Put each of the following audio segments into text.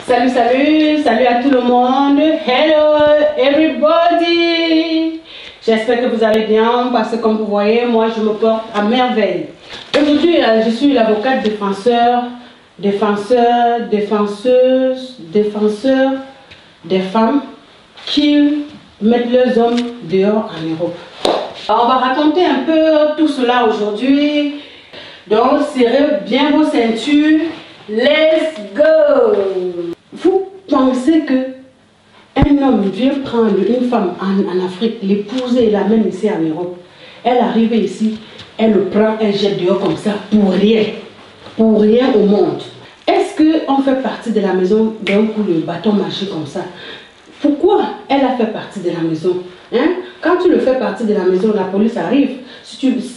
Salut, salut, salut à tout le monde. Hello everybody. J'espère que vous allez bien parce que comme vous voyez, moi je me porte à merveille. Aujourd'hui, je suis l'avocate défenseuse des femmes qui mettent leurs hommes dehors en Europe. Alors, on va raconter un peu tout cela aujourd'hui. Donc, serrez bien vos ceintures. Let's go! Vous pensez que un homme vient prendre une femme en Afrique, l'épouser et la mène ici en Europe. Elle arrive ici, elle le prend, elle jette dehors comme ça pour rien au monde. Est-ce qu'on fait partie de la maison d'un coup de bâton magique comme ça? Pourquoi elle a fait partie de la maison? Hein? Quand tu le fais partie de la maison, la police arrive.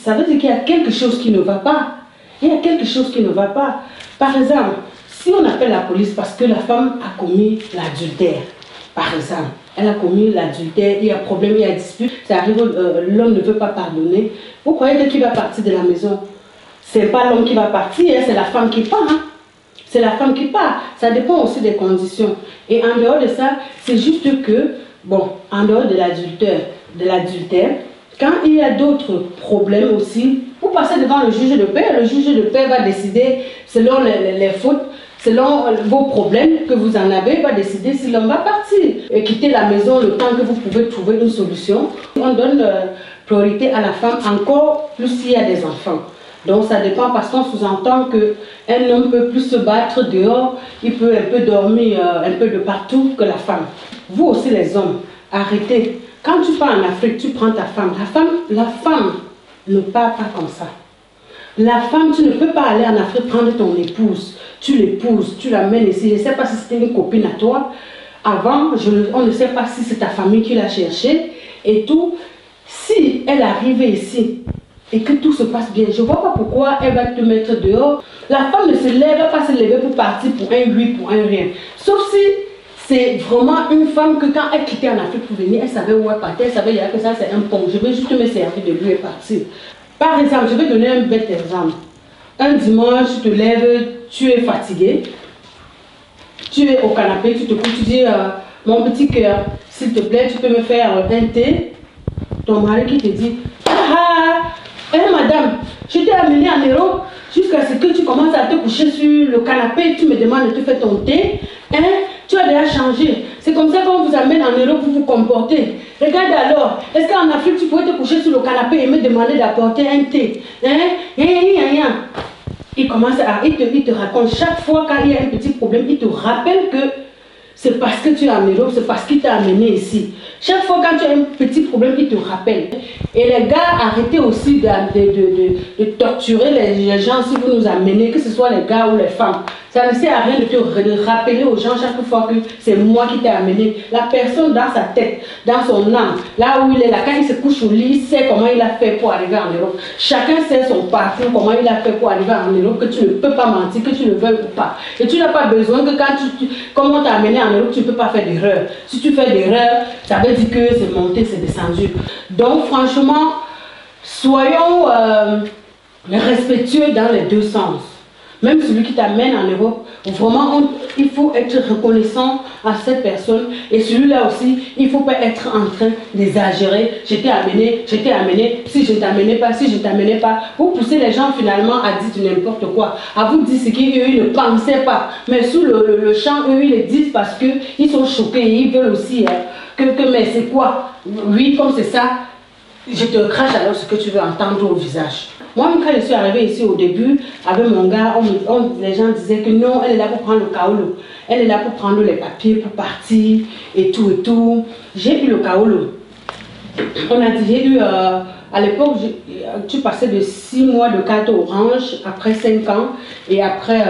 Ça veut dire qu'il y a quelque chose qui ne va pas. Il y a quelque chose qui ne va pas. Par exemple, si on appelle la police parce que la femme a commis l'adultère, par exemple, elle a commis l'adultère, il y a problème, il y a dispute, ça arrive, l'homme ne veut pas pardonner. Vous croyez que qui va partir de la maison? Ce n'est pas l'homme qui va partir, c'est la femme qui part. Hein? C'est la femme qui part. Ça dépend aussi des conditions. Et en dehors de ça, c'est juste que, bon, en dehors de l'adultère, quand il y a d'autres problèmes aussi, vous passez devant le juge de paix va décider selon les fautes, selon vos problèmes que vous en avez, va décider si l'homme va partir et quitter la maison le temps que vous pouvez trouver une solution. On donne priorité à la femme encore plus s'il y a des enfants. Donc ça dépend parce qu'on sous-entend qu'un homme peut plus se battre dehors, il peut un peu dormir un peu de partout que la femme. Vous aussi les hommes, arrêtez. Quand tu pars en Afrique, tu prends ta femme. La femme ne part pas comme ça. La femme, tu ne peux pas aller en Afrique prendre ton épouse. Tu l'épouses, tu l'amènes ici. Je ne sais pas si c'était une copine à toi. Avant, on ne sait pas si c'est ta famille qui l'a cherchée et tout. Si elle arrivait ici et que tout se passe bien, je ne vois pas pourquoi elle va te mettre dehors. La femme ne se lève, va pas se lever pour partir pour un oui, pour un rien. Sauf si c'est vraiment une femme que quand elle quittait en Afrique pour venir, elle savait où elle partait, elle savait que ça c'est un pont. Je vais juste me servir de lui et partir. Par exemple, je vais donner un bête exemple. Un dimanche, tu te lèves, tu es fatigué, tu es au canapé, tu te couches, tu dis mon petit cœur, s'il te plaît, tu peux me faire un thé. Ton mari qui te dit madame, je t'ai amené en Europe jusqu'à ce que tu commences à te coucher sur le canapé, tu me demandes de te faire ton thé. Hein? Tu as déjà changé. C'est comme ça qu'on vous amène en Europe pour vous comporter. Regarde alors, est-ce qu'en Afrique tu pouvais te coucher sur le canapé et me demander d'apporter un thé? Hein? Il commence il te raconte chaque fois quand il y a un petit problème, il te rappelle que c'est parce que tu es en Europe, c'est parce qu'il t'a amené ici. Chaque fois quand tu as un petit problème, il te rappelle. Et les gars, arrêtez aussi de torturer les gens si vous nous amenez, que ce soit les gars ou les femmes. Ça ne sert à rien de rappeler aux gens chaque fois que c'est moi qui t'ai amené. La personne dans sa tête, dans son âme, là où il est là, quand il se couche au lit, il sait comment il a fait pour arriver en Europe. Chacun sait son parcours, comment il a fait pour arriver en Europe, que tu ne peux pas mentir, que tu ne veux pas. Et tu n'as pas besoin que quand comme on t'a amené en Europe, tu ne peux pas faire d'erreur. Si tu fais d'erreur, ça veut dire que c'est monté, c'est descendu. Donc franchement, soyons respectueux dans les deux sens. Même celui qui t'amène en Europe, vraiment, il faut être reconnaissant à cette personne. Et celui-là aussi, il ne faut pas être en train d'exagérer. Je t'ai amené, si je ne t'amenais pas, si je ne t'amenais pas. Vous poussez les gens finalement à dire n'importe quoi. À vous dire ce qu'ils ne pensaient pas. Mais sous le champ, eux, ils le disent parce qu'ils sont choqués. Et ils veulent aussi mais c'est quoi? Oui, comme c'est ça, je te crache alors ce que tu veux entendre au visage. Moi, quand je suis arrivée ici au début, avec mon gars, les gens disaient que non, elle est là pour prendre le kaolo. Elle est là pour prendre les papiers, pour partir, et tout, et tout. J'ai eu le kaolo. On a dit, j'ai eu, à l'époque, tu passais de 6 mois de carte orange, après 5 ans, et après,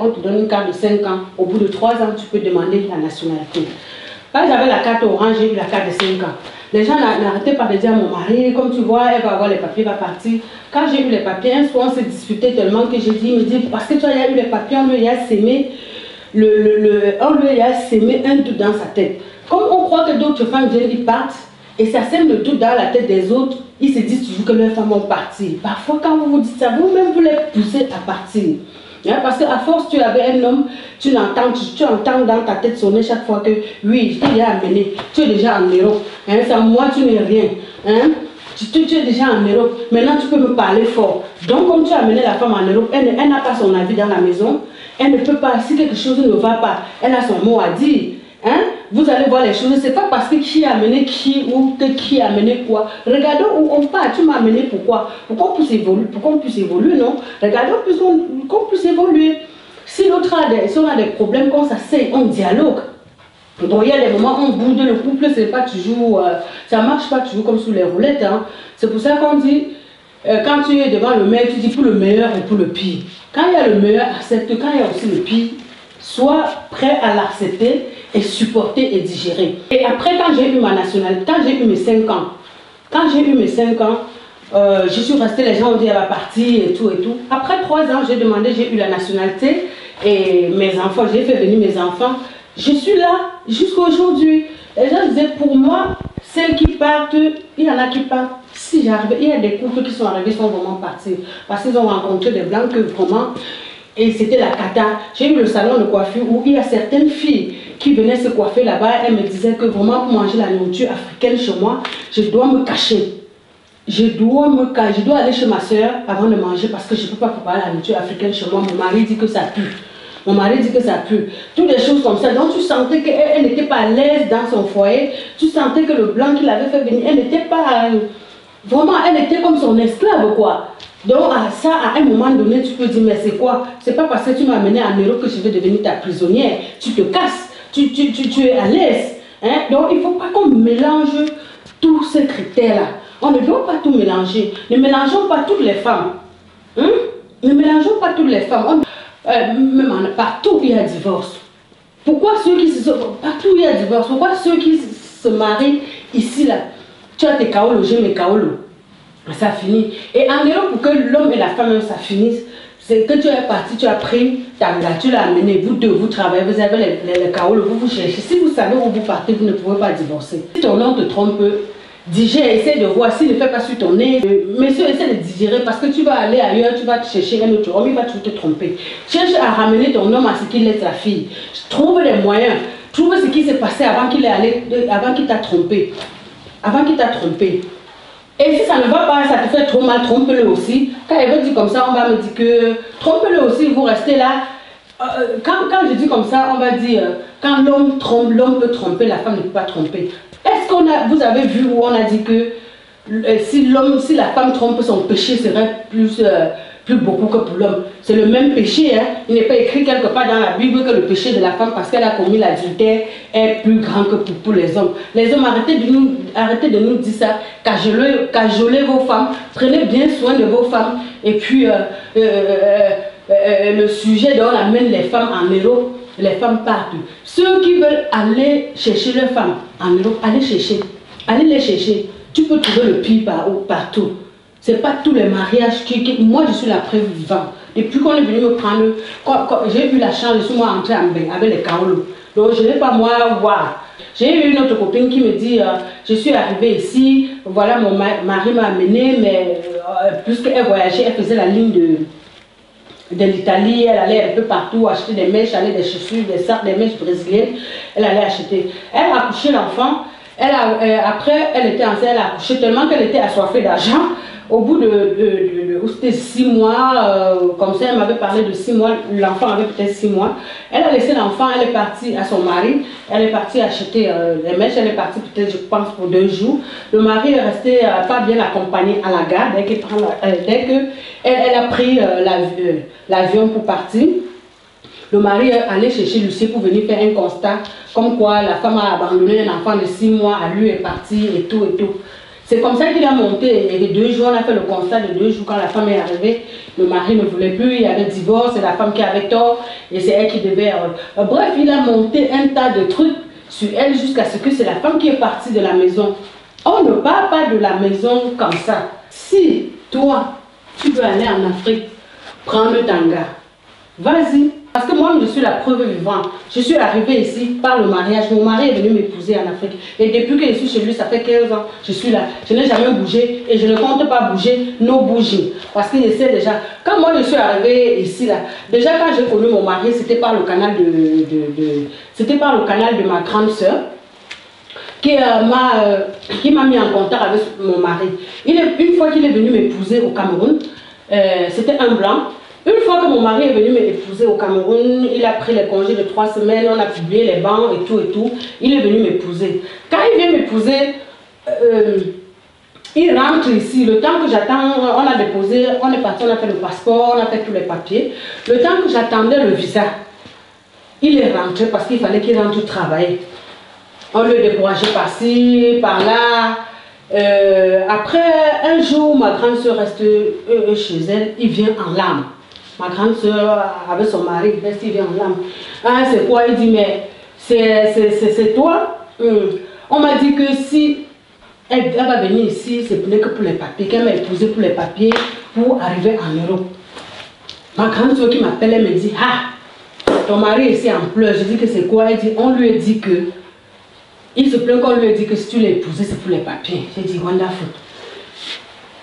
on te donne une carte de 5 ans. Au bout de 3 ans, tu peux demander la nationalité. Quand j'avais la carte orange, j'ai eu la carte de 5 ans. Les gens n'arrêtaient pas de dire à mon mari, comme tu vois, elle va avoir les papiers, va partir. Quand j'ai eu les papiers, un soir on s'est disputé tellement que j'ai dit, il me dit, parce que tu as eu les papiers, on lui a sémé, un doute dans sa tête. Comme on croit que d'autres femmes viennent, ils partent, et ça sème le doute dans la tête des autres, ils se disent toujours que leurs femmes vont partir. Parfois, quand vous vous dites ça, vous-même vous les poussez à partir. Hein, parce qu'à force, tu avais un homme, tu entends dans ta tête sonner chaque fois que oui, je t'ai déjà amené, tu es déjà en Europe. Hein, sans moi, tu n'es rien. Hein. Tu es déjà en Europe, maintenant tu peux me parler fort. Donc, comme tu as amené la femme en Europe, elle n'a pas son avis dans la maison, elle ne peut pas, si quelque chose ne va pas, elle a son mot à dire. Hein? Vous allez voir les choses, c'est pas parce que qui a amené qui ou que qui a amené quoi. Regardons où on part, tu m'as amené pourquoi? Pourquoi on puisse évoluer, non? Regardons qu'on puisse évoluer. Si l'autre si on a des problèmes, qu'on s'asseye, on dialogue. Donc il y a des moments où on boude, le couple, c'est pas toujours, ça marche pas toujours comme sous les roulettes. Hein. C'est pour ça qu'on dit, quand tu es devant le maire, tu dis pour le meilleur et pour le pire. Quand il y a le meilleur, accepte. Quand il y a aussi le pire, sois prêt à l'accepter et supporter et digérer. Et après, quand j'ai eu ma nationalité, quand j'ai eu mes 5 ans, je suis restée, les gens ont dit elle va partir et tout et tout. Après 3 ans, j'ai demandé, j'ai eu la nationalité et mes enfants, j'ai fait venir mes enfants. Je suis là jusqu'à aujourd'hui. Les gens disaient pour moi, celles qui partent, il y en a qui partent. Si j'arrive, il y a des couples qui sont arrivés, sont vraiment partis. Parce qu'ils ont rencontré des blancs que vraiment, et c'était la cata. J'ai eu le salon de coiffure où il y a certaines filles qui venaient se coiffer là-bas. Elles me disaient que vraiment pour manger la nourriture africaine chez moi, je dois me cacher. Je dois aller chez ma soeur avant de manger parce que je ne peux pas préparer la nourriture africaine chez moi. Mon mari dit que ça pue. Mon mari dit que ça pue. Toutes des choses comme ça. Donc tu sentais qu'elle n'était pas à l'aise dans son foyer. Tu sentais que le blanc qui l'avait fait venir, elle n'était pas... vraiment, elle était comme son esclave, quoi. Donc ça, à un moment donné, tu peux dire, mais c'est quoi? C'est pas parce que tu m'as amené en Europe que je vais devenir ta prisonnière. Tu te casses. Tu es à l'aise. Hein? Donc il ne faut pas qu'on mélange tous ces critères-là. On ne doit pas tout mélanger. Ne mélangeons pas toutes les femmes. Hein? Ne mélangeons pas toutes les femmes. Même partout il y a divorce. Pourquoi ceux qui se... Partout il y a divorce. Pourquoi ceux qui se marient ici, là? Tu as tes kaolo, j'ai mes kaolo. Ça finit. Et en Europe, pour que l'homme et la femme, ça finisse, c'est que tu es parti, tu as pris ta gars, tu l'as amené, vous deux, vous travaillez, vous avez les kaolo, vous cherchez. Si vous savez où vous partez, vous ne pouvez pas divorcer. Si ton homme te trompe, digère, essaie de voir s'il ne fait pas sur ton nez. Monsieur, essaie de digérer parce que tu vas aller ailleurs, tu vas chercher un autre homme, il va toujours te tromper. Cherche à ramener ton homme à ce qu'il est ta fille. Trouve les moyens. Trouve ce qui s'est passé avant qu'il t'a trompé. Avant qu'il t'a trompé. Et si ça ne va pas, ça te fait trop mal, trompe-le aussi. Quand elle veut dire comme ça, on va me dire que trompe-le aussi, vous restez là. Quand je dis comme ça, on va dire, quand l'homme trompe, l'homme peut tromper, la femme ne peut pas tromper. Est-ce vous avez vu où on a dit que si la femme trompe, son péché serait plus beaucoup que pour l'homme. C'est le même péché, hein. Il n'est pas écrit quelque part dans la Bible que le péché de la femme, parce qu'elle a commis l'adultère, est plus grand que pour les hommes. Les hommes, arrêtez de nous dire ça, cajolez vos femmes, prenez bien soin de vos femmes, et puis le sujet dont on amène les femmes en Europe, les femmes partent. Ceux qui veulent aller chercher leurs femmes en Europe, allez les chercher. Tu peux trouver le pire partout. Ce n'est pas tous les mariages moi je suis la preuve vivante. Depuis qu'on est venu me prendre, j'ai eu la chance, je suis moi entrée en bain avec les kaolo. Donc je ne vais pas moi voir. J'ai eu une autre copine qui me dit, je suis arrivée ici, voilà mon mari m'a amenée, mais puisqu'elle voyageait, elle faisait la ligne de l'Italie, elle allait un peu partout acheter des mèches, des chaussures, des sacs, des mèches brésiliennes, elle allait acheter. Elle a accouché l'enfant, après elle était enceinte, elle a accouché tellement qu'elle était assoiffée d'argent. Au bout c'était 6 mois, comme ça elle m'avait parlé de 6 mois, l'enfant avait peut-être 6 mois. Elle a laissé l'enfant, elle est partie à son mari, elle est partie acheter les mèches, elle est partie peut-être je pense pour 2 jours. Le mari est resté pas bien accompagné à la gare, dès qu'elle a pris l'avion pour partir. Le mari est allé chercher Lucie pour venir faire un constat, comme quoi la femme a abandonné un enfant de 6 mois, à lui est parti et tout et tout. C'est comme ça qu'il a monté, et les 2 jours, on a fait le constat de 2 jours quand la femme est arrivée. Le mari ne voulait plus, il y avait divorce, c'est la femme qui avait tort, et c'est elle qui devait... bref, il a monté un tas de trucs sur elle jusqu'à ce que c'est la femme qui est partie de la maison. On ne part pas de la maison comme ça. Si toi, tu veux aller en Afrique, prends le tanga, vas-y. Parce que moi, je suis la preuve vivante. Je suis arrivée ici par le mariage. Mon mari est venu m'épouser en Afrique. Et depuis que je suis chez lui, ça fait 15 ans, je suis là. Je n'ai jamais bougé et je ne compte pas bouger, no bouging. Parce que je sais déjà, quand moi je suis arrivée ici, là, déjà quand j'ai connu mon mari, c'était par le canal de ma grande soeur qui m'a mis en contact avec mon mari. Une fois qu'il est venu m'épouser au Cameroun, c'était un blanc. Une fois que mon mari est venu m'épouser au Cameroun, il a pris les congés de 3 semaines, on a publié les bancs et tout, il est venu m'épouser. Quand il vient m'épouser, il rentre ici, le temps que j'attends, on a déposé, on est parti, on a fait le passeport, on a fait tous les papiers. Le temps que j'attendais le visa, il est rentré parce qu'il fallait qu'il rentre travailler. On lui a découragé par-ci, par-là. Après, un jour, ma grande soeur reste chez elle, il vient en larmes. Ma grande soeur, avec son mari, il vient en larmes. Ah, c'est quoi? Il dit, mais c'est toi? On m'a dit que si elle va venir ici, c'est que pour les papiers, qu'elle m'a épousé pour les papiers, pour arriver en Europe. Ma grande soeur qui m'appelle, elle me dit, ah, ton mari est ici en pleurs. Je dis que c'est quoi? Elle dit, on lui a dit que, il se plaint qu'on lui a dit que si tu l'as épousé, c'est pour les papiers. J'ai dit, wonderful.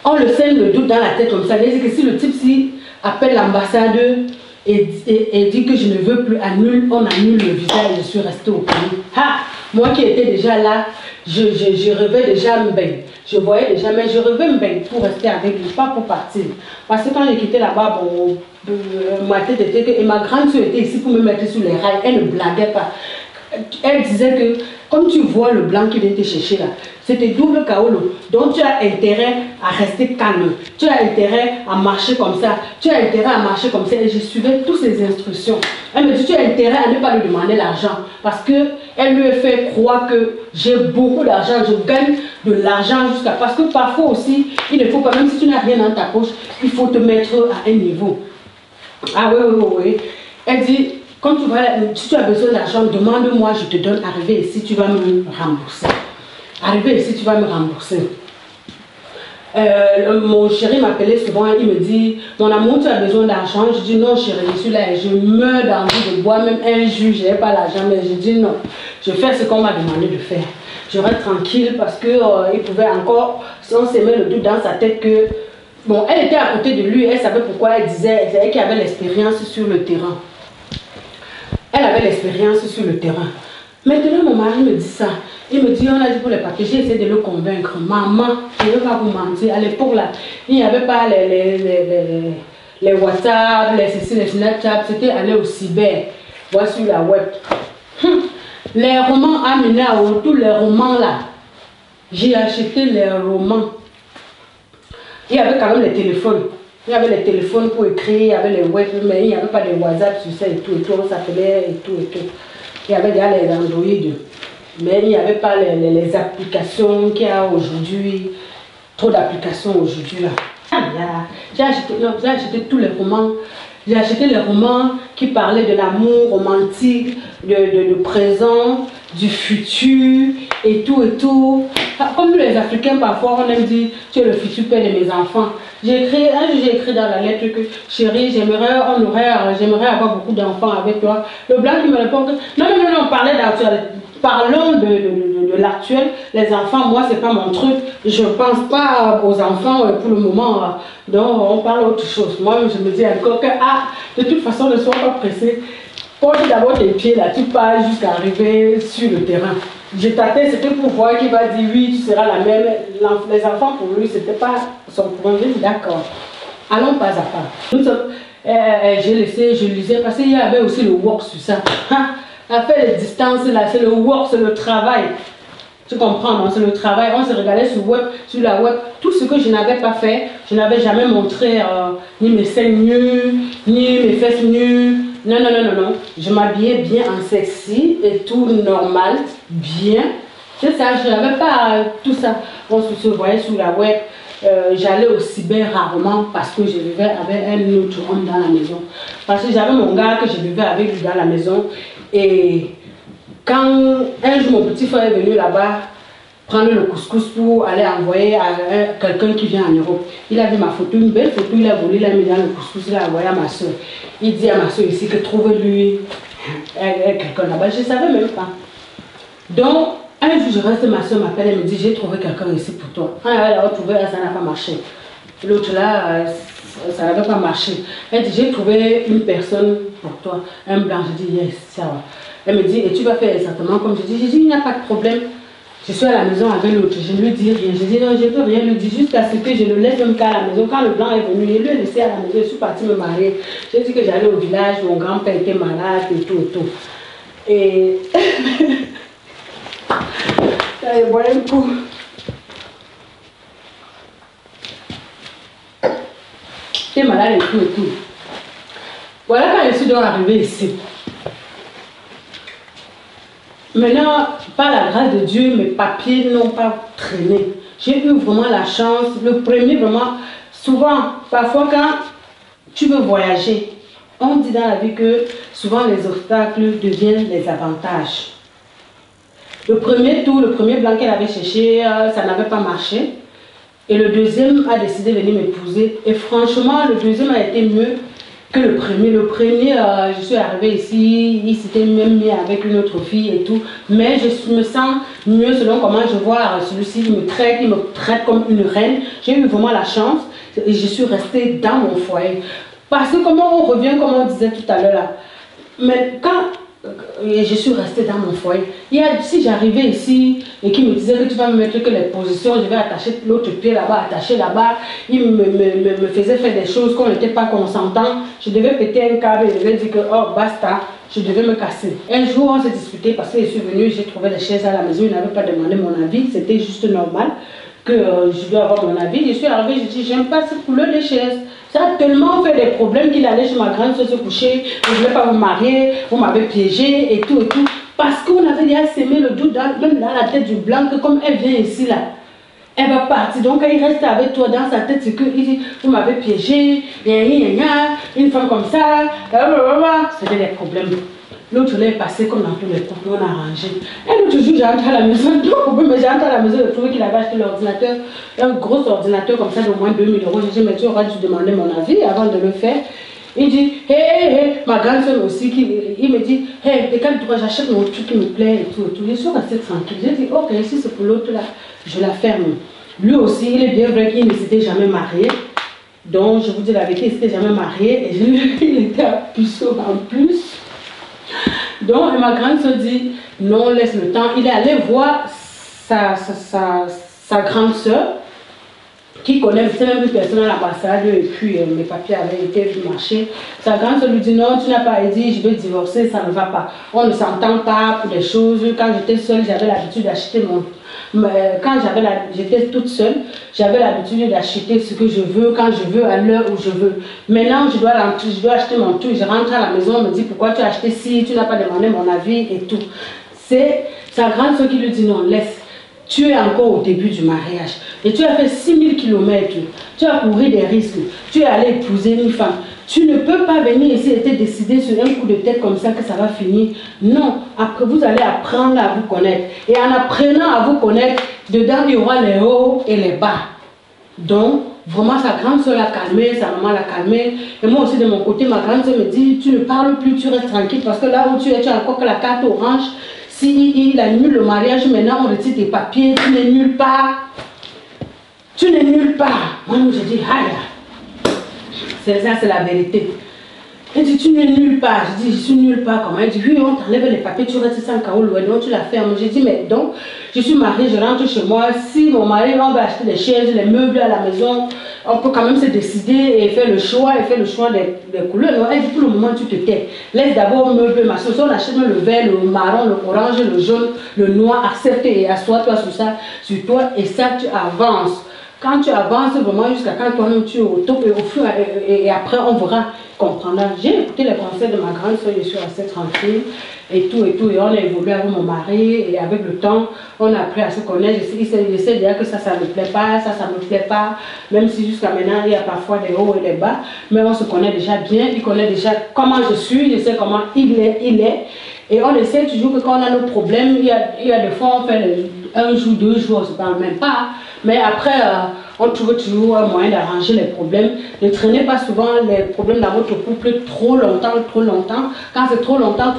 On le sème le doute dans la tête comme ça. Il dit que si le type appelle l'ambassade et dit que je ne veux plus, on annule le visa et je suis restée au pays. Ah, moi qui étais déjà là, je rêvais déjà me baigner. Je voyais déjà, mais je rêvais me baigner pour rester avec lui, pas pour partir. Parce que quand j'ai quitté là-bas, bon, ma tête était que, et ma grande soeur était ici pour me mettre sur les rails, elle ne blaguait pas. Elle disait que, comme tu vois le blanc qui vient te chercher là, c'était double kaolo. Donc tu as intérêt à rester calme. Tu as intérêt à marcher comme ça. Tu as intérêt à marcher comme ça. Et je suivais toutes ces instructions. Elle me dit, tu as intérêt à ne pas lui demander l'argent. Parce qu'elle lui a fait croire que j'ai beaucoup d'argent. Je gagne de l'argent jusqu'à... Parce que parfois aussi, il ne faut pas, même si tu n'as rien dans ta poche, il faut te mettre à un niveau. Ah oui. Elle dit... Quand tu vas, si tu as besoin d'argent, demande-moi, je te donne. Arrivé ici, tu vas me rembourser. Arrivé ici, tu vas me rembourser. Mon chéri m'appelait souvent, il me dit, mon amour, tu as besoin d'argent? Je dis non chéri, je suis là et je meurs d'envie de boire, même un jus, je n'ai pas l'argent, mais je dis non. Je fais ce qu'on m'a demandé de faire. Je reste tranquille parce qu'il pouvait encore, si on se met le doute dans sa tête que, bon, elle était à côté de lui, elle savait pourquoi elle disait, elle savait qu'elle avait l'expérience sur le terrain. Elle avait l'expérience sur le terrain. Maintenant, mon mari me dit ça. Il me dit, on a dit pour les papiers, j'ai essayé de le convaincre. Maman, je ne veux pas vous mentir. À l'époque, là, il n'y avait pas les WhatsApp, les Snapchat. C'était aller au cyber, voir sur la web. Les romans Amina, tous les romans là. J'ai acheté les romans. Il y avait quand même les téléphones. Il y avait les téléphones pour écrire, il y avait les web, mais il n'y avait pas de WhatsApp sur ça et tout, on s'appelait et tout. Il y avait déjà les Android, mais il n'y avait pas les applications qu'il y a aujourd'hui, trop d'applications aujourd'hui là. J'ai acheté tous les romans. J'ai acheté les romans qui parlaient de l'amour romantique, de présent, du futur et tout. Comme les Africains, parfois, on aime dire, tu es le futur père de mes enfants. J'ai écrit dans la lettre que, chérie, j'aimerais avoir beaucoup d'enfants avec toi. Le blanc qui me répond que, non, parlons de l'actuel. Les enfants, moi, c'est pas mon truc. Je pense pas aux enfants pour le moment. Donc, on parle autre chose. Moi, je me dis encore que, de toute façon, ne sois pas pressé. Pose d'abord tes pieds là, tu pars jusqu'à arriver sur le terrain. Je tâtais, c'était pour voir qu'il va dire oui, tu seras la même. Les enfants, pour lui, c'était pas son problème. J'ai dit d'accord, allons pas à pas. Je lisais parce qu'il y avait aussi le work sur ça. À faire les distances là, c'est le work, c'est le travail. Tu comprends, non? C'est le travail. On se regardait sur la web. Tout ce que je n'avais pas fait, je n'avais jamais montré ni mes seins nus, ni mes fesses nues. Non. Je m'habillais bien en sexy et tout normal, bien. C'est ça, je n'avais pas tout ça. On se voyait sur la web. J'allais au cyber rarement parce que je vivais avec un autre homme dans la maison. Parce que j'avais mon gars que je vivais avec lui dans la maison. Et quand un jour mon petit frère est venu là-bas, prendre le couscous pour aller envoyer à quelqu'un qui vient en Europe. Il a vu ma photo, une belle photo, il a volé, il a mis dans le couscous, il a envoyé à ma soeur. Il dit à ma soeur ici que trouve-lui quelqu'un là-bas. Je ne savais même pas. Donc, un jour, je reste, ma soeur m'appelle, elle me dit, j'ai trouvé quelqu'un ici pour toi. Quand elle a retrouvé, ça n'a pas marché. L'autre là, ça n'avait pas marché. Elle dit, j'ai trouvé une personne pour toi, un blanc. Je dis, yes, ça va. Elle me dit, et tu vas faire exactement comme je dis. Je dis, il n'y a pas de problème. Je suis à la maison avec l'autre, je ne lui dis rien. Je dis, non, je ne peux rien lui dire, jusqu'à ce que je le laisse même qu'à la maison. Quand le blanc est venu, je lui ai laissé à la maison, je suis partie me marier. J'ai dit que j'allais au village, mon grand-père était malade et tout, et tout. Et... voilà un coup. J'étais malade et tout, et tout. Voilà quand je suis donc arrivée ici. Maintenant, par la grâce de Dieu, mes papiers n'ont pas traîné. J'ai eu vraiment la chance. Le premier, vraiment, souvent, parfois quand tu veux voyager, on dit dans la vie que souvent les obstacles deviennent les avantages. Le premier tour, le premier blanc qu'elle avait cherché, ça n'avait pas marché. Et le deuxième a décidé de venir m'épouser. Et franchement, le deuxième a été mieux que le premier. Le premier, je suis arrivée ici, il s'était même mis avec une autre fille et tout. Mais je me sens mieux selon comment je vois celui-ci. Il me traite comme une reine. J'ai eu vraiment la chance et je suis restée dans mon foyer. Parce que comment on revient, comme on disait tout à l'heure là. Mais quand je suis restée dans mon foyer, si j'arrivais ici et qu'il me disait que tu vas me mettre que les positions, je vais attacher l'autre pied là-bas, attacher là-bas, il me faisait faire des choses qu'on n'était pas consentant. Je devais péter un câble et je devais dire que oh basta, je devais me casser. Un jour on s'est disputé parce que je suis venue, j'ai trouvé des chaises à la maison, il n'avait pas demandé mon avis, c'était juste normal que je dois avoir mon avis. Je suis arrivée, je dis j'aime pas cette couleur de chaises. Ça a tellement fait des problèmes qu'il allait chez ma grande soeur se coucher, je ne voulais pas me marier, vous m'avez piégé et tout et tout. Parce qu'on avait déjà sémé le doute même dans la tête du blanc que comme elle vient ici là, elle va partir. Donc quand il reste avec toi dans sa tête, c'est qu'il dit vous m'avez piégé, une femme comme ça, c'était des problèmes. L'autre jour est passé comme dans tous les couples, on a arrangé. Et l'autre jour, j'entre à la maison, mais j'entre à la maison, je trouvais qu'il avait acheté l'ordinateur, un gros ordinateur comme ça d'au moins 2000 euros. Je dis, mais tu auras dû demander mon avis avant de le faire. Il dit, hé, ma grande soeur aussi, il me dit, hé, de quel droit j'achète mon truc qui me plaît et tout, et tout. Je suis restée tranquille. J'ai dit, ok, si c'est pour l'autre là, je la ferme. Lui aussi, il est bien vrai qu'il ne s'était jamais marié. Donc, je vous dis la vérité, il ne s'était jamais marié. Et il était à puceau en plus. Donc, ma grande soeur dit, non, laisse le temps. Il est allé voir sa grande soeur, qui connaît, c'est même une personne à l'ambassade, et puis mes papiers avaient été marcher. Sa grande soeur lui dit, non, tu n'as pas dit, je vais divorcer, ça ne va pas. On ne s'entend pas pour des choses. Quand j'étais seule, j'avais l'habitude d'acheter quand j'étais toute seule, j'avais l'habitude d'acheter ce que je veux, quand je veux, à l'heure où je veux. Maintenant, je dois acheter mon truc, je rentre à la maison, on me dit pourquoi tu as acheté si, tu n'as pas demandé mon avis et tout. C'est sa grande soeur qui lui dit non, laisse. Tu es encore au début du mariage et tu as fait 6000 km, tu as couru des risques, tu es allé épouser une femme. Tu ne peux pas venir ici et te décider sur un coup de tête comme ça que ça va finir. Non, après vous allez apprendre à vous connaître. Et en apprenant à vous connaître, dedans il y aura les hauts et les bas. Donc, vraiment sa grande soeur l'a calmé, sa maman l'a calmé. Et moi aussi de mon côté, ma grande soeur me dit, tu ne parles plus, tu restes tranquille parce que là où tu es, tu as encore que la carte orange. Si il annule le mariage, maintenant on retire tes papiers, tu n'es nulle part. Tu n'es nulle part. Moi, je dis, aïe, c'est ça, c'est la vérité. Elle dit, tu n'es nulle part. Je dis, je suis nulle part. Comment? Elle dit, oui, on t'enlève les papiers, tu restes sans carreau, donc tu la fermes. J'ai dit, mais donc, je suis mariée, je rentre chez moi. Si mon mari, on va acheter des chaises, les meubles à la maison, on peut quand même se décider et faire le choix, des couleurs. Non, elle dit, pour le moment, tu te tais. Laisse d'abord meubler ma sauce. On achète le vert, le marron, le orange, le jaune, le noir. Accepte et assois-toi sur ça, sur toi, et ça, tu avances. Quand tu avances vraiment jusqu'à quand toi-même tu es au top et au fur et après on verra, comprendra. J'ai écouté les conseils de ma grande soeur, je suis restée tranquille et tout et on a évolué avec mon mari et avec le temps on a appris à se connaître. Il sait déjà que ça ne me plaît pas, ça ne me plaît pas, même si jusqu'à maintenant il y a parfois des hauts et des bas, mais on se connaît déjà bien, il connaît déjà comment je suis, je sais comment il est Et on essaie toujours que quand on a nos problèmes, il y a des fois on fait un jour, 2 jours, on ne se parle même pas. Mais après, on trouve toujours un moyen d'arranger les problèmes. Ne traînez pas souvent les problèmes dans votre couple trop longtemps, trop longtemps. Quand c'est trop longtemps,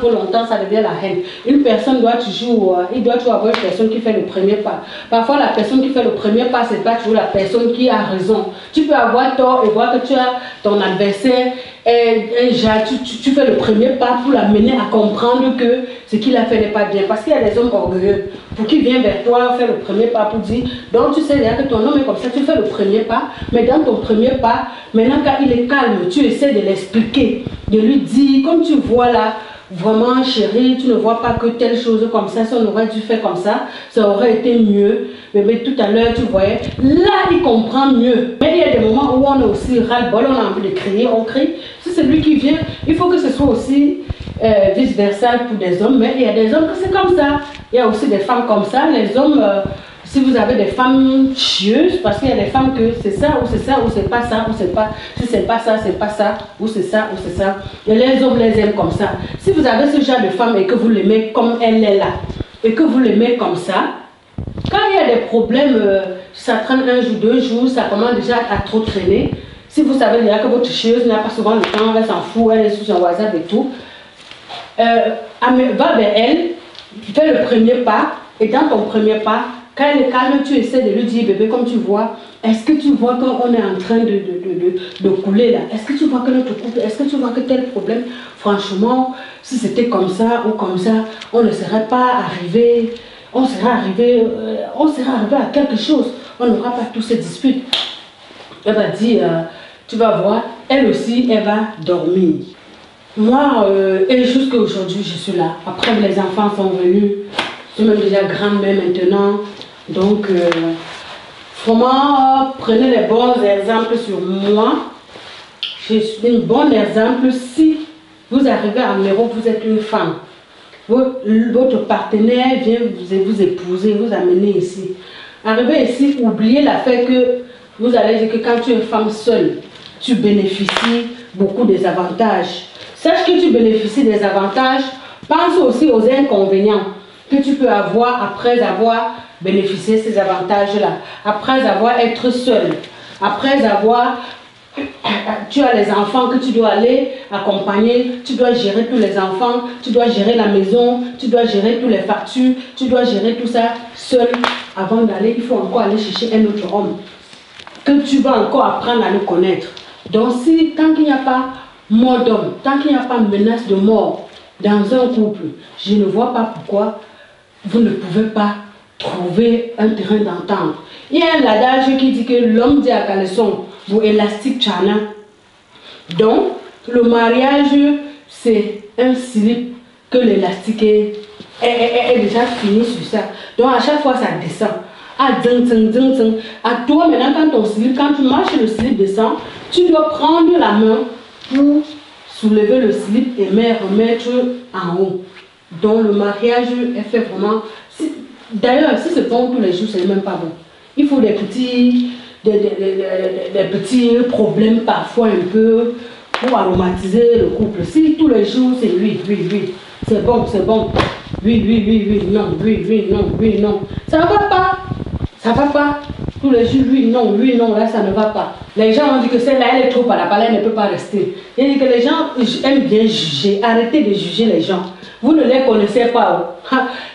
ça devient la haine. Une personne doit toujours, il doit toujours avoir une personne qui fait le premier pas. Parfois, la personne qui fait le premier pas, c'est pas toujours la personne qui a raison. Tu peux avoir tort et voir que tu as ton adversaire, tu fais le premier pas pour l'amener à comprendre que ce qu'il a fait n'est pas bien. Parce qu'il y a des hommes orgueilleux pour qui vient vers toi faire le premier pas pour dire, donc tu sais déjà que ton homme est comme ça, tu fais le premier pas, mais dans ton premier pas, maintenant quand il est calme, tu essaies de l'expliquer, de lui dire, comme tu vois là, vraiment chérie, tu ne vois pas que telle chose comme ça, si on aurait dû faire comme ça aurait été mieux. Mais tout à l'heure, tu voyais, là il comprend mieux. Mais il y a des moments où on est aussi ras-le-bol, on a envie de crier, on crie. Si c'est lui qui vient, il faut que ce soit aussi vice-versa pour des hommes. Mais il y a des hommes que c'est comme ça. Il y a aussi des femmes comme ça. Les hommes, si vous avez des femmes chieuses, parce qu'il y a des femmes que c'est ça, ou c'est ça, ou c'est pas ça, ou c'est pas, si c'est pas ça, c'est pas ça, ou c'est ça, ou c'est ça. Et les hommes les aiment comme ça. Si vous avez ce genre de femme et que vous l'aimez comme elle est là, et que vous l'aimez comme ça, quand il y a des problèmes, ça traîne 1 jour, 2 jours, ça commence déjà à trop traîner. Si vous savez déjà que votre chieuse n'a pas souvent le temps, elle s'en fout, elle est sous son WhatsApp et tout, va vers elle, fais le premier pas, et dans ton premier pas, quand elle est calme, tu essaies de lui dire, bébé, comme tu vois, est-ce que tu vois qu'on est en train de couler là? Est-ce que tu vois que notre couple, est-ce que tu vois que tel problème, franchement, si c'était comme ça ou comme ça, on ne serait pas arrivé, on serait arrivé à quelque chose. On n'aura pas tous ces disputes. Elle va dire, tu vas voir, elle aussi, elle va dormir. Moi, et jusqu'à aujourd'hui, je suis là. Après, les enfants sont venus. Je suis même déjà grand-mère maintenant. Donc, vraiment, prenez les bons exemples sur moi. Je suis un bon exemple. Si vous arrivez en Europe, vous êtes une femme. Votre partenaire vient vous épouser, vous amener ici. Arrivez ici, oubliez la fait que vous allez dire que quand tu es femme seule, tu bénéficies beaucoup des avantages. Sache que tu bénéficies des avantages. Pense aussi aux inconvénients que tu peux avoir après avoir bénéficié de ces avantages-là. Après avoir été seule. Après avoir... Tu as les enfants que tu dois aller accompagner, tu dois gérer tous les enfants, tu dois gérer la maison, tu dois gérer tous les factures, tu dois gérer tout ça seul. Avant d'aller, il faut encore aller chercher un autre homme que tu vas encore apprendre à le connaître. Donc si, tant qu'il n'y a pas mort d'homme, tant qu'il n'y a pas menace de mort dans un couple, je ne vois pas pourquoi vous ne pouvez pas trouver un terrain d'entente. Il y a un adage qui dit que l'homme dit à caleçon, vous élastique chana. Donc, le mariage, c'est un slip que l'élastique est déjà fini sur ça. Donc, à chaque fois, ça descend. À toi, maintenant, quand tu marches, le slip descend, tu dois prendre la main pour soulever le slip et remettre en haut. Donc, le mariage est fait vraiment... D'ailleurs, si c'est bon tous les jours, c'est même pas bon. Il faut des petits problèmes parfois un peu pour aromatiser le couple. Si tous les jours c'est oui, c'est bon, oui, non. Ça ne va pas. Ça va pas. Tous les jours, oui, non, là ça ne va pas. Les gens ont dit que celle-là, elle est trop à la palette, elle ne peut pas rester. Il dit que les gens aiment bien juger. Arrêtez de juger les gens. Vous ne les connaissez pas.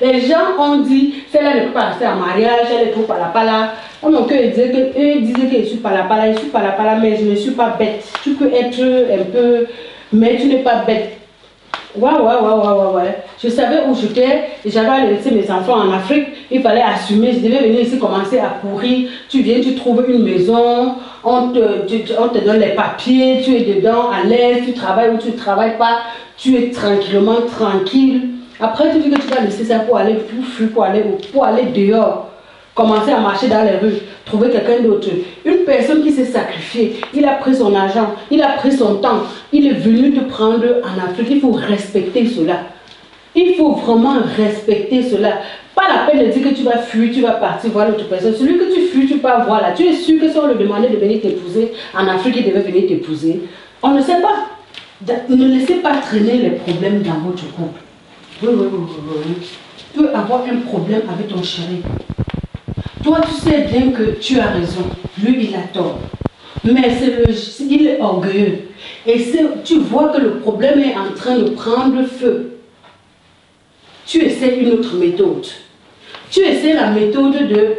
Les gens ont dit, celle-là ne peut pas rester en mariage, elle est trop à la palette. Mon cœur disait que je suis pas la pala, mais je ne suis pas bête. Tu peux être un peu, mais tu n'es pas bête. Ouais. Je savais où j'étais, j'avais laissé mes enfants en Afrique, il fallait assumer, je devais venir ici commencer à courir. Tu viens, tu trouves une maison, on te donne les papiers, tu es dedans, à l'aise, tu travailles ou tu ne travailles pas, tu es tranquille. Après, tu dis que tu vas laisser ça pour aller pour aller dehors. Commencer à marcher dans les rues, trouver quelqu'un d'autre. Une personne qui s'est sacrifiée, il a pris son argent, il a pris son temps, il est venu te prendre en Afrique. Il faut respecter cela. Il faut vraiment respecter cela. Pas la peine de dire que tu vas fuir, tu vas partir voir l'autre personne. Celui que tu fuis, tu peux voir là. Tu es sûr que si on le demandait de venir t'épouser, en Afrique, il devait venir t'épouser. On ne sait pas. Ne laissez pas traîner les problèmes dans votre couple. oui. Tu peux avoir un problème avec ton chéri. Toi, tu sais bien que tu as raison. Lui, il a tort. Mais il est orgueilleux. Et tu vois que le problème est en train de prendre feu. Tu essaies une autre méthode. Tu essaies la méthode de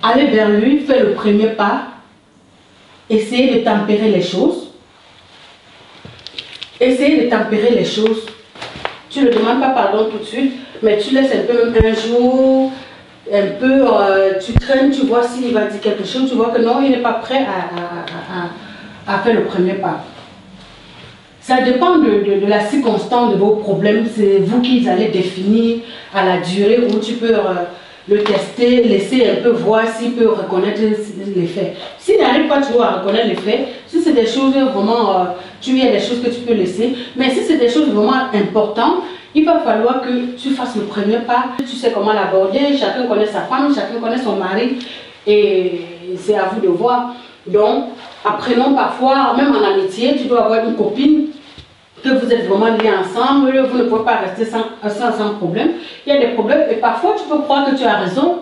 aller vers lui, faire le premier pas, essayer de tempérer les choses. Essayer de tempérer les choses. Tu ne demandes pas pardon tout de suite, mais tu laisses un peu, même un jour, un peu, tu traînes, tu vois s'il va dire quelque chose, tu vois que non, il n'est pas prêt à faire le premier pas. Ça dépend de la circonstance de vos problèmes, c'est vous qui allez définir à la durée où tu peux le tester, laisser un peu voir s'il peut reconnaître les faits. S'il n'arrive pas toujours à reconnaître les faits, si c'est des choses vraiment, tu as des choses que tu peux laisser, mais si c'est des choses vraiment importantes, il va falloir que tu fasses le premier pas. Tu sais comment l'aborder, chacun connaît sa femme, chacun connaît son mari, et c'est à vous de voir. Donc, apprenons parfois, même en amitié, tu dois avoir une copine que vous êtes vraiment liés ensemble, vous ne pouvez pas rester sans problème. Il y a des problèmes et parfois tu peux croire que tu as raison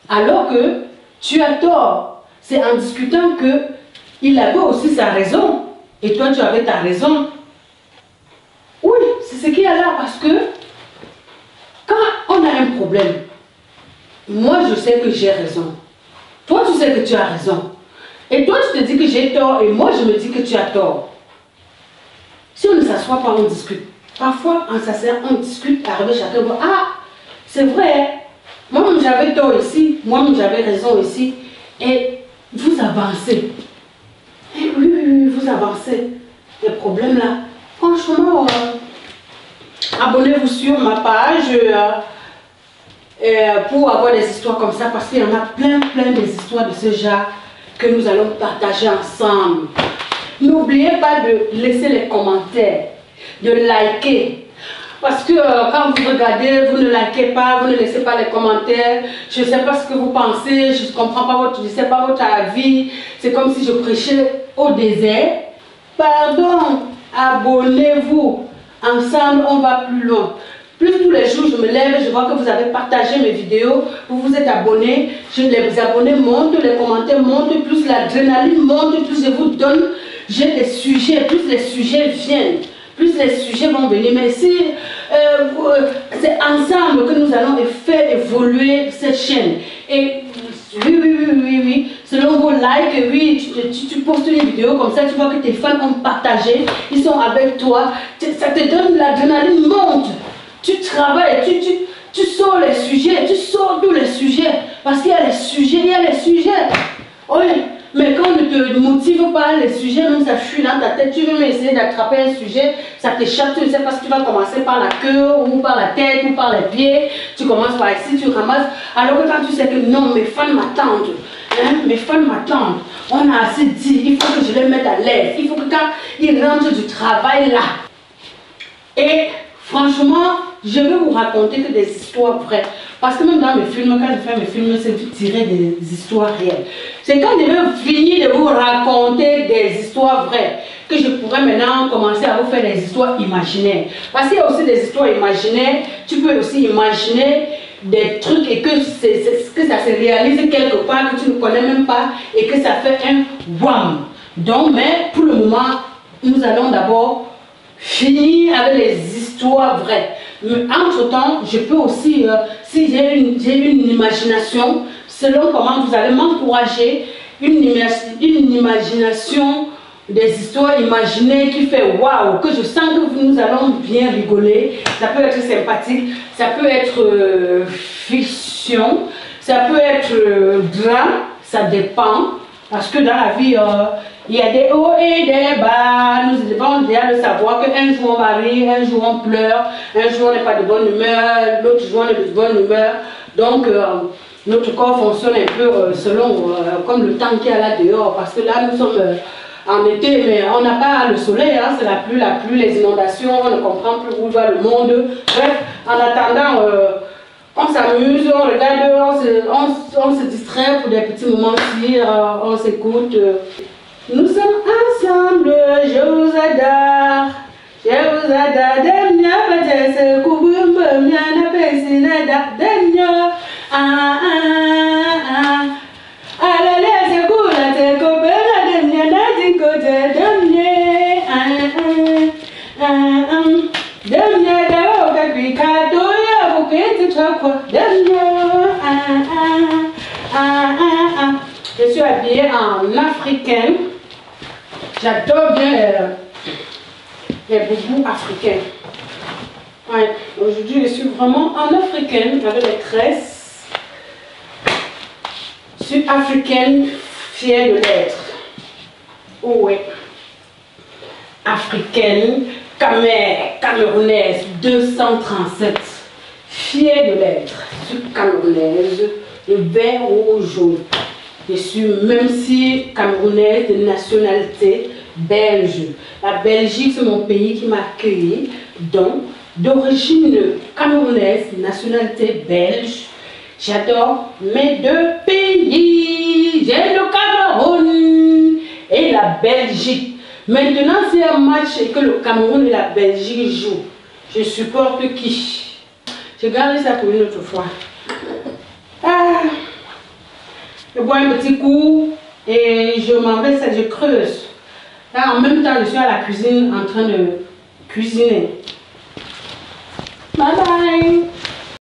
alors que tu as tort. C'est en discutant qu'il avait aussi sa raison et toi tu avais ta raison. Oui, c'est ce qu'il y a là parce que quand on a un problème, moi je sais que j'ai raison. Toi tu sais que tu as raison. Et toi tu te dis que j'ai tort et moi je me dis que tu as tort. Si on ne s'assoit pas, on discute. Parfois, en s'asseyant, on discute, arrivé chacun voit, ah, c'est vrai, moi-même j'avais tort ici, moi-même j'avais raison ici. Et vous avancez. Et oui, vous avancez. Les problèmes là, franchement, abonnez-vous sur ma page pour avoir des histoires comme ça, parce qu'il y en a plein des histoires de ce genre que nous allons partager ensemble. N'oubliez pas de laisser les commentaires, de liker. Parce que quand vous regardez, vous ne likez pas, vous ne laissez pas les commentaires. Je ne sais pas ce que vous pensez, je ne comprends pas je ne sais pas votre avis. C'est comme si je prêchais au désert. Pardon, abonnez-vous. Ensemble, on va plus loin. Plus tous les jours, je me lève, je vois que vous avez partagé mes vidéos, vous vous êtes abonnés, les abonnés montent, les commentaires montent, plus l'adrénaline monte, plus je vous donne, j'ai des sujets, plus les sujets viennent, plus les sujets vont venir. Mais si c'est ensemble que nous allons faire évoluer cette chaîne. Et oui, selon vos likes, oui, tu postes une vidéo comme ça, tu vois que tes fans ont partagé, ils sont avec toi, ça te donne l'adrénaline monte. Tu travailles, tu sors les sujets, tu sors tous les sujets. Parce qu'il y a les sujets, Oui, mais quand on ne te motive pas, les sujets, même ça fuit dans ta tête, tu veux essayer d'attraper un sujet, ça t'échappe, tu ne sais pas si tu vas commencer par la queue, ou par la tête, ou par les pieds. Tu commences par ici, tu ramasses. Alors que quand tu sais que non, mes fans m'attendent. Mes fans m'attendent. On a assez dit, il faut que je les mette à l'aise. Il faut que quand ils rentrent du travail là. Et franchement, je vais vous raconter que des histoires vraies. Parce que même dans mes films, quand je fais mes films, c'est tirer des histoires réelles. C'est quand je vais finir de vous raconter des histoires vraies que je pourrais maintenant commencer à vous faire des histoires imaginaires. Parce qu'il y a aussi des histoires imaginaires. Tu peux aussi imaginer des trucs et que ça se réalise quelque part que tu ne connais même pas et que ça fait un wham. Donc, mais pour le moment, nous allons d'abord finir avec les histoires vraies. Mais entre-temps, je peux aussi, si j'ai une imagination, selon comment vous allez m'encourager, une imagination des histoires imaginées qui fait waouh, que je sens que nous allons bien rigoler. Ça peut être sympathique, ça peut être fiction, ça peut être drame, ça dépend. Parce que dans la vie, il y a des hauts et des bas. Nous devons déjà le savoir qu'un jour on va rire, un jour on pleure, un jour on n'est pas de bonne humeur, l'autre jour on est de bonne humeur. Donc notre corps fonctionne un peu selon comme le temps qu'il y a là dehors. Parce que là nous sommes en été, mais on n'a pas le soleil, hein, c'est la pluie, les inondations, on ne comprend plus où va le monde. Bref, en attendant, on s'amuse, on regarde, on se distrait pour des petits moments si on s'écoute. Nous sommes ensemble, je vous adore. Je vous adore, demia, patesse, kubumba, miana, pesina, demia. Alale, se kula, te kobela, demia, nadingo, te demia. Demia, da oka, krikado, ya, bukete, chakwa, demia. Je suis habillée en africaine. J'adore bien les boubous africains. Ouais, aujourd'hui, je suis vraiment en africaine avec les tresses. Je suis africaine, fière de l'être. Oh ouais. Africaine, camerounaise, 237. Fière de l'être. Je suis camerounaise, le vert ou jaune. Je suis même si camerounaise de nationalité belge. La Belgique, c'est mon pays qui m'a accueilli. Donc, d'origine camerounaise, nationalité belge. J'adore mes deux pays. J'ai le Cameroun et la Belgique. Maintenant, c'est un match et que le Cameroun et la Belgique jouent. Je supporte qui? Je garde ça pour une autre fois. Je bois un petit coup et je m'en vais, je creuse. Là, en même temps, je suis à la cuisine en train de cuisiner. Bye bye!